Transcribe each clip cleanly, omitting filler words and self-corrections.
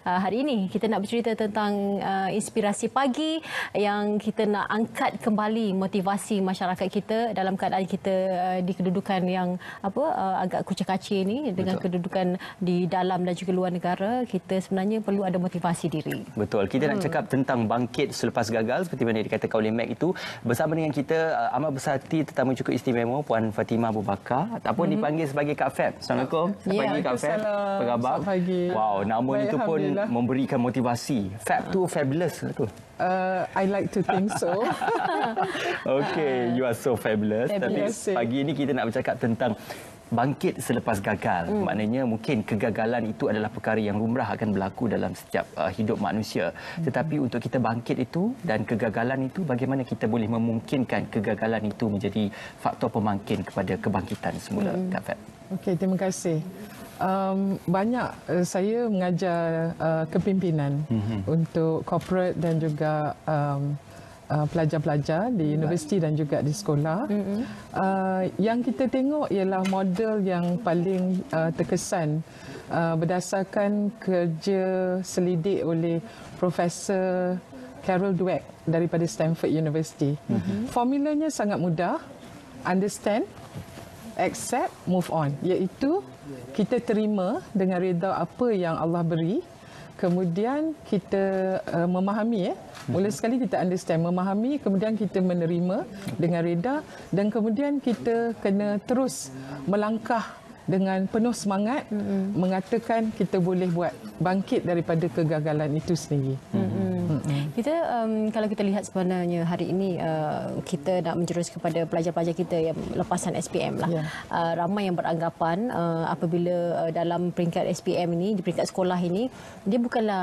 Hari ini kita nak bercerita tentang inspirasi pagi yang kita nak angkat kembali motivasi masyarakat kita dalam keadaan kita di kedudukan yang agak kucak-kacir ni dengan kedudukan di dalam dan juga luar negara. Kita sebenarnya perlu ada motivasi diri. Betul. Kita nak cakap tentang bangkit selepas gagal seperti mana dikatakan oleh Mac itu. Bersama dengan kita amat bersahati tetamu cukup istimewa Puan Fatimah Abu Bakar ataupun dipanggil sebagai Kak Feb. Assalamualaikum. Selamat pagi Kak Feb. Apa khabar? Selamat pagi. Wow, nama itu pun memberikan motivasi. Feb tu fabulous tu. I like to think so. Okay, you are so fabulous. Tapi pagi ini kita nak bercakap tentang bangkit selepas gagal. Maknanya mungkin kegagalan itu adalah perkara yang lumrah akan berlaku dalam setiap hidup manusia. Tetapi untuk kita bangkit itu dan kegagalan itu, bagaimana kita boleh memungkinkan kegagalan itu menjadi faktor pemangkin kepada kebangkitan semula, Kak Feb? Okey, terima kasih. Banyak saya mengajar kepimpinan untuk corporate dan juga pelajar-pelajar di universiti dan juga di sekolah. Yang kita tengok ialah model yang paling terkesan berdasarkan kerja selidik oleh Profesor Carol Dweck daripada Stanford University. Formulanya sangat mudah: understand, accept, move on. Iaitu kita terima dengan reda apa yang Allah beri. Kemudian kita memahami, mula sekali kita understand, memahami, kemudian kita menerima dengan reda, dan kemudian kita kena terus melangkah dengan penuh semangat mengatakan kita boleh buat, bangkit daripada kegagalan itu sendiri. Kita kalau kita lihat sebenarnya hari ini kita nak menjurus kepada pelajar-pelajar kita yang lepasan SPM lah. Ramai yang beranggapan apabila dalam peringkat SPM ini, di peringkat sekolah ini, dia bukanlah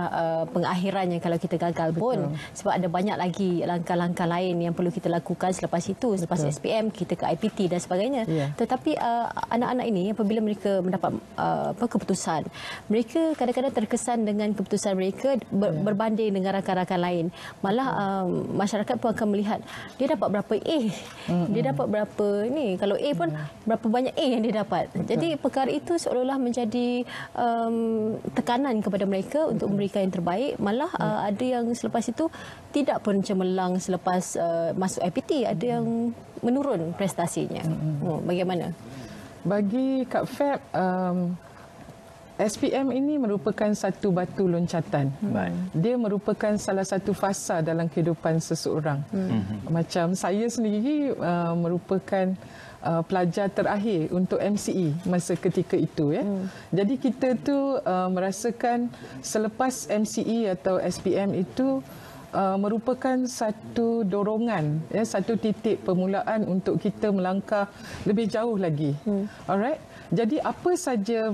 pengakhirannya kalau kita gagal pun. Sebab ada banyak lagi langkah-langkah lain yang perlu kita lakukan selepas itu. Selepas SPM kita ke IPT dan sebagainya. Tetapi anak-anak ini apabila mereka mendapat keputusan, mereka kadang-kadang terkesan dengan keputusan mereka berbanding dengan rakan-rakan lain. Malah masyarakat pun akan melihat dia dapat berapa A, dia dapat berapa ni, kalau A pun berapa banyak A yang dia dapat. Jadi perkara itu seolah-olah menjadi tekanan kepada mereka untuk memberikan yang terbaik. Malah ada yang selepas itu tidak pun cemerlang selepas masuk IPT, ada yang menurun prestasinya. Bagaimana? Bagi Kak Feb, SPM ini merupakan satu batu loncatan. Dia merupakan salah satu fasa dalam kehidupan seseorang. Macam saya sendiri merupakan pelajar terakhir untuk MCE masa ketika itu. Jadi kita tu merasakan selepas MCE atau SPM itu merupakan satu dorongan, satu titik permulaan untuk kita melangkah lebih jauh lagi. Alright. Jadi apa saja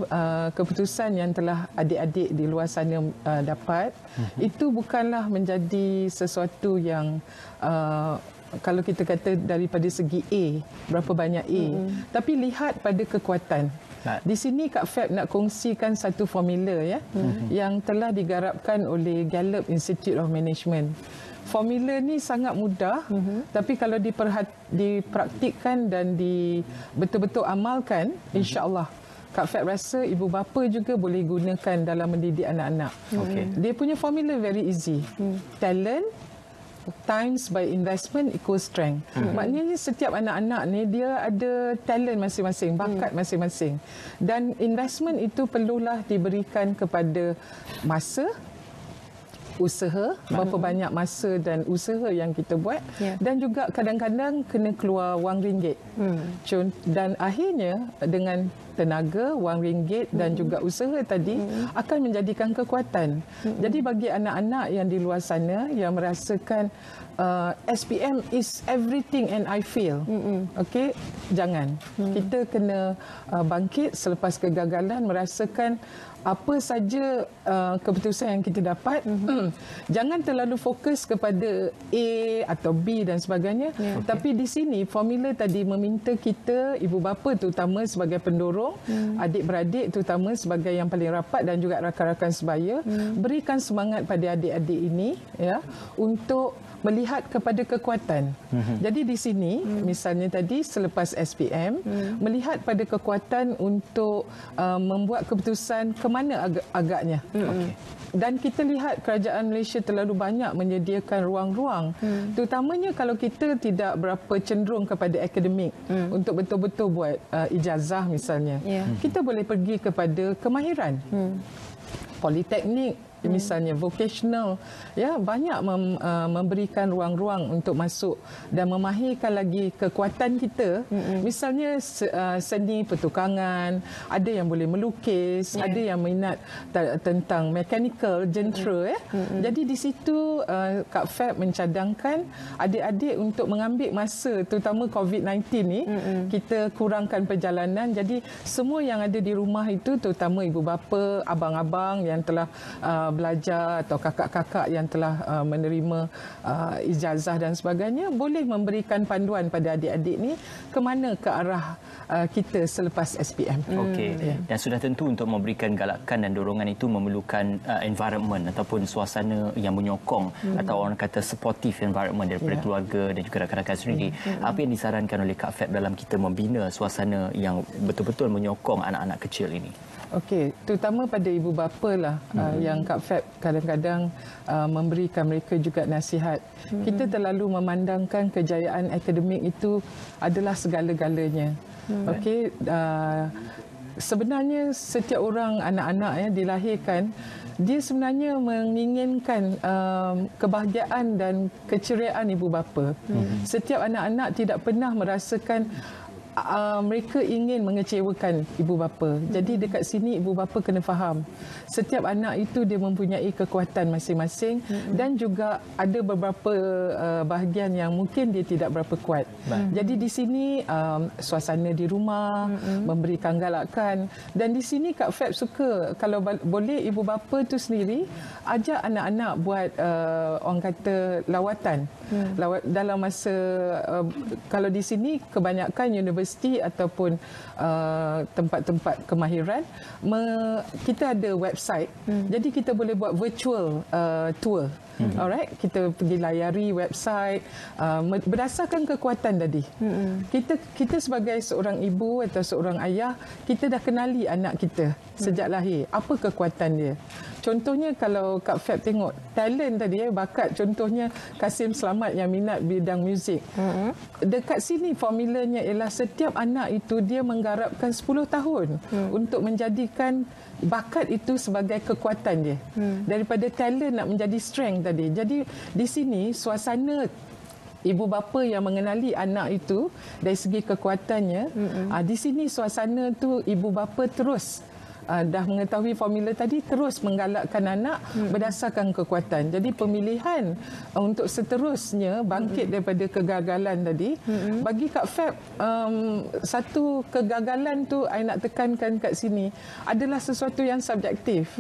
keputusan yang telah adik-adik di luar sana dapat, itu bukanlah menjadi sesuatu yang kalau kita kata daripada segi A, berapa banyak A, tapi lihat pada kekuatan. Di sini Kak Feb nak kongsikan satu formula yang telah digarapkan oleh Gallup Institute of Management. Formula ni sangat mudah, tapi kalau dipraktikkan dan betul-betul amalkan, insya-Allah Kak Feb rasa ibu bapa juga boleh gunakan dalam mendidik anak-anak. Dia punya formula very easy. Talent times by investment equals strength. Maknanya setiap anak-anak ni dia ada talent masing-masing, bakat masing-masing. Dan investment itu perlulah diberikan kepada masa, usaha, berapa banyak masa dan usaha yang kita buat, dan juga kadang-kadang kena keluar wang ringgit. Dan akhirnya dengan tenaga, wang ringgit dan juga usaha tadi akan menjadikan kekuatan. Jadi bagi anak-anak yang di luar sana yang merasakan SPM is everything and I fail, okey, jangan. Kita kena bangkit selepas kegagalan, merasakan apa saja keputusan yang kita dapat. Jangan terlalu fokus kepada A atau B dan sebagainya. Tapi di sini formula tadi meminta kita, ibu bapa terutama sebagai pendorong, adik-beradik terutama sebagai yang paling rapat dan juga rakan-rakan sebaya, berikan semangat pada adik-adik ini untuk melihat kepada kekuatan. Jadi di sini misalnya tadi selepas SPM, melihat pada kekuatan untuk membuat keputusan mana agaknya. Dan kita lihat kerajaan Malaysia terlalu banyak menyediakan ruang-ruang, terutamanya kalau kita tidak berapa cenderung kepada akademik untuk betul-betul buat ijazah misalnya. Kita boleh pergi kepada kemahiran. Politeknik misalnya, vocational, ya, banyak memberikan ruang-ruang untuk masuk dan memahirkan lagi kekuatan kita. Misalnya seni pertukangan, ada yang boleh melukis, ada yang minat tentang mechanical, jentera. Jadi di situ Kak Feb mencadangkan adik-adik untuk mengambil masa, terutama COVID-19 ni, kita kurangkan perjalanan. Jadi semua yang ada di rumah itu, terutama ibu bapa, abang-abang yang telah belajar atau kakak-kakak yang telah menerima ijazah dan sebagainya, boleh memberikan panduan pada adik-adik ni ke mana ke arah kita selepas SPM. Okey. Dan sudah tentu untuk memberikan galakan dan dorongan itu memerlukan environment ataupun suasana yang menyokong atau orang kata supportive environment daripada keluarga dan juga rakan-rakan sendiri. Apa yang disarankan oleh Kak Feb dalam kita membina suasana yang betul-betul menyokong anak-anak kecil ini? Okey, terutama pada ibu bapa lah yang Kak Feb kadang-kadang memberikan mereka juga nasihat. Kita terlalu memandangkan kejayaan akademik itu adalah segala-galanya. Okey, sebenarnya setiap orang anak-anak dilahirkan, dia sebenarnya menginginkan kebahagiaan dan keceriaan ibu bapa. Setiap anak-anak tidak pernah merasakan mereka ingin mengecewakan ibu bapa. Jadi dekat sini ibu bapa kena faham, setiap anak itu dia mempunyai kekuatan masing-masing dan juga ada beberapa bahagian yang mungkin dia tidak berapa kuat. Jadi di sini suasana di rumah memberikan galakan, dan di sini Kak Feb suka kalau boleh ibu bapa tu sendiri ajak anak-anak buat orang kata lawatan. Dalam masa kalau di sini kebanyakan universiti ataupun tempat-tempat kemahiran, kita ada website. Jadi kita boleh buat virtual tour. Alright, kita pergi layari website berdasarkan kekuatan tadi. Kita sebagai seorang ibu atau seorang ayah, kita dah kenali anak kita sejak lahir, apa kekuatan dia. Contohnya kalau Kak Feb tengok talent tadi, bakat, contohnya Kasim Selamat yang minat bidang muzik. Dekat sini formulanya ialah setiap anak itu dia menggarapkan 10 tahun untuk menjadikan bakat itu sebagai kekuatan dia. Daripada talent nak menjadi strength tadi. Jadi di sini suasana ibu bapa yang mengenali anak itu dari segi kekuatannya, di sini suasana tu ibu bapa terus dah mengetahui formula tadi, terus menggalakkan anak berdasarkan kekuatan. Jadi pemilihan untuk seterusnya bangkit daripada kegagalan tadi, bagi Kak Feb, satu kegagalan tu I nak tekankan kat sini adalah sesuatu yang subjektif.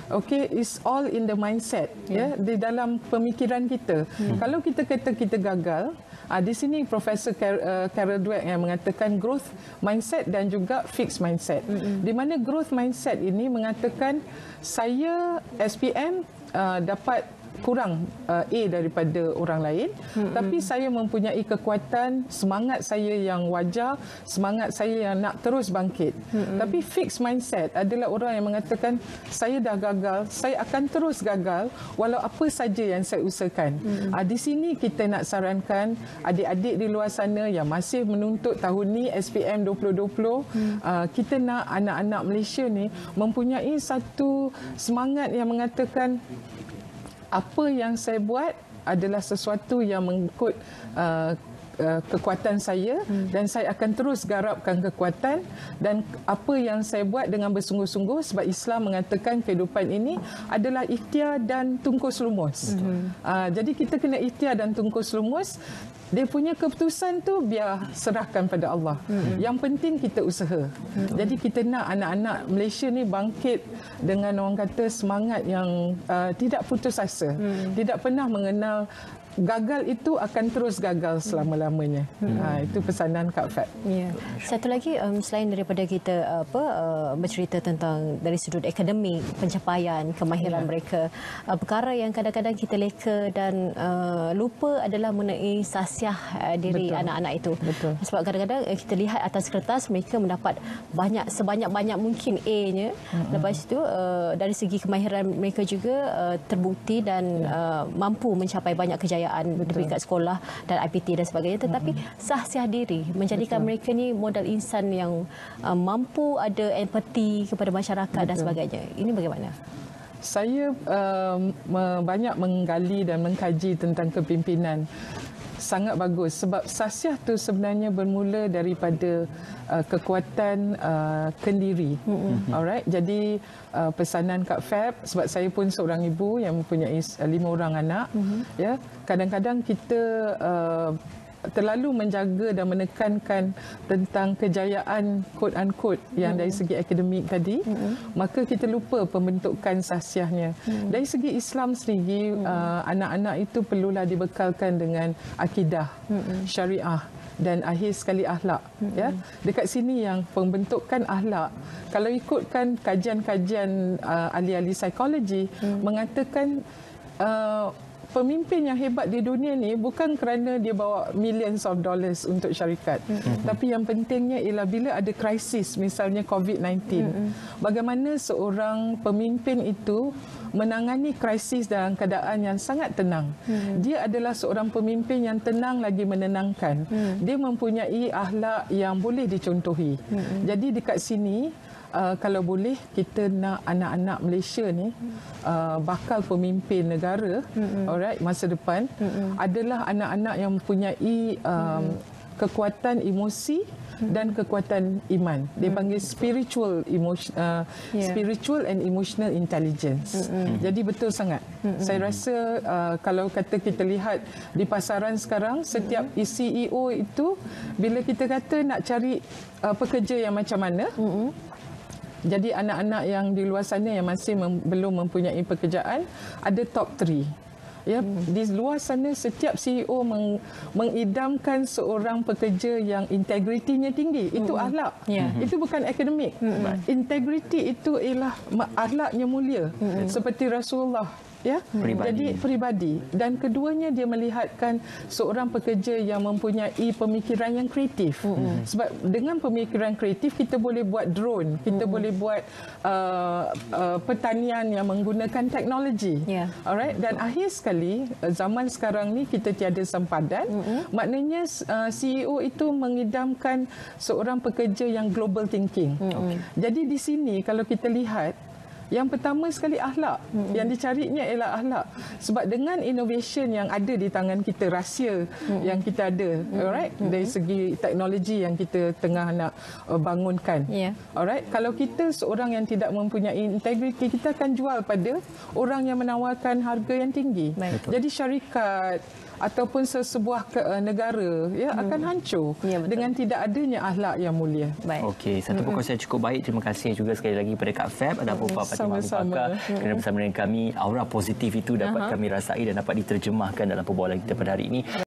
Okay, it's all in the mindset, ya, di dalam pemikiran kita. Kalau kita kata kita gagal, di sini Profesor Carol Dweck yang mengatakan growth mindset dan juga fixed mindset. Di mana growth mindset ini mengatakan saya SPM dapat kurang A daripada orang lain, tapi saya mempunyai kekuatan, semangat saya yang wajar, semangat saya yang nak terus bangkit. Tapi fixed mindset adalah orang yang mengatakan saya dah gagal, saya akan terus gagal walau apa saja yang saya usahakan. Di sini kita nak sarankan adik-adik di luar sana yang masih menuntut tahun ni SPM 2020, kita nak anak-anak Malaysia ni mempunyai satu semangat yang mengatakan apa yang saya buat adalah sesuatu yang mengikut kekuatan saya dan saya akan terus garapkan kekuatan, dan apa yang saya buat dengan bersungguh-sungguh sebab Islam mengatakan kehidupan ini adalah ikhtiar dan tungkus lumus. Jadi kita kena ikhtiar dan tungkus lumus. Dia punya keputusan tu biar serahkan pada Allah. Yang penting kita usaha. Jadi kita nak anak-anak Malaysia ni bangkit dengan orang kata semangat yang tidak putus asa. Tidak pernah mengenal gagal itu akan terus gagal selama-lamanya. Itu pesanan Kak Feb. Ya. Satu lagi selain daripada kita bercerita tentang dari sudut akademik, pencapaian, kemahiran mereka, perkara yang kadang-kadang kita leka dan lupa adalah mengenai sasiah diri anak-anak itu. Betul. Sebab kadang-kadang kita lihat atas kertas mereka mendapat sebanyak-banyak mungkin A-nya. Lepas itu dari segi kemahiran mereka juga terbukti dan mampu mencapai banyak kejayaan di peringkat sekolah dan IPT dan sebagainya, tetapi sah-siah diri menjadikan mereka ni modal insan yang mampu ada empati kepada masyarakat dan sebagainya. Ini bagaimana? Saya banyak menggali dan mengkaji tentang kepimpinan. Sangat bagus sebab sasiah tu sebenarnya bermula daripada kekuatan kendiri. Alright, jadi pesanan Kak Feb, sebab saya pun seorang ibu yang mempunyai 5 orang anak, ya, kadang-kadang kita terlalu menjaga dan menekankan tentang kejayaan quote unquote yang dari segi akademik tadi, maka kita lupa pembentukan sasiahnya. Dari segi Islam sendiri, anak-anak itu perlulah dibekalkan dengan akidah, syariah dan akhir sekali akhlak. Ya, dekat sini yang pembentukan akhlak, kalau ikutkan kajian-kajian ahli-ahli psikologi mengatakan pemimpin yang hebat di dunia ni bukan kerana dia bawa millions of dollars untuk syarikat. Tapi yang pentingnya ialah bila ada krisis, misalnya COVID-19, bagaimana seorang pemimpin itu menangani krisis dalam keadaan yang sangat tenang. Dia adalah seorang pemimpin yang tenang lagi menenangkan. Dia mempunyai akhlak yang boleh dicontohi. Jadi dekat sini, kalau boleh kita nak anak-anak Malaysia ni bakal pemimpin negara, alright, masa depan adalah anak-anak yang mempunyai kekuatan emosi dan kekuatan iman. Dia panggil spiritual and emotional intelligence. Jadi betul sangat. Saya rasa kalau kata kita lihat di pasaran sekarang, setiap CEO itu bila kita kata nak cari pekerja yang macam mana, jadi anak-anak yang di luar sana yang masih belum mempunyai pekerjaan, ada top 3. Ya, di luar sana setiap CEO mengidamkan seorang pekerja yang integritinya tinggi. Itu akhlak. Itu bukan akademik. Integriti itu ialah akhlaknya mulia. Seperti Rasulullah. Ya, jadi peribadi, dan keduanya dia melihatkan seorang pekerja yang mempunyai pemikiran yang kreatif. Sebab dengan pemikiran kreatif kita boleh buat drone, kita boleh buat pertanian yang menggunakan teknologi. Alright, dan akhir sekali zaman sekarang ni kita tiada sempadan. Maknanya CEO itu mengidamkan seorang pekerja yang global thinking. Jadi di sini kalau kita lihat, yang pertama sekali akhlak. Yang dicarinya ialah akhlak. Sebab dengan innovation yang ada di tangan kita, rahsia yang kita ada, alright, dari segi teknologi yang kita tengah nak bangunkan. Alright, kalau kita seorang yang tidak mempunyai integriti, kita akan jual pada orang yang menawarkan harga yang tinggi. Jadi syarikat ataupun sesebuah negara akan hancur dengan tidak adanya akhlak yang mulia. Okey, satu perkongsian cukup baik. Terima kasih juga sekali lagi kepada Kak Feb dan Puan Fatimah Pakar kerana bersama dengan kami. Aura positif itu dapat kami rasai dan dapat diterjemahkan dalam perbualan kita pada hari ini.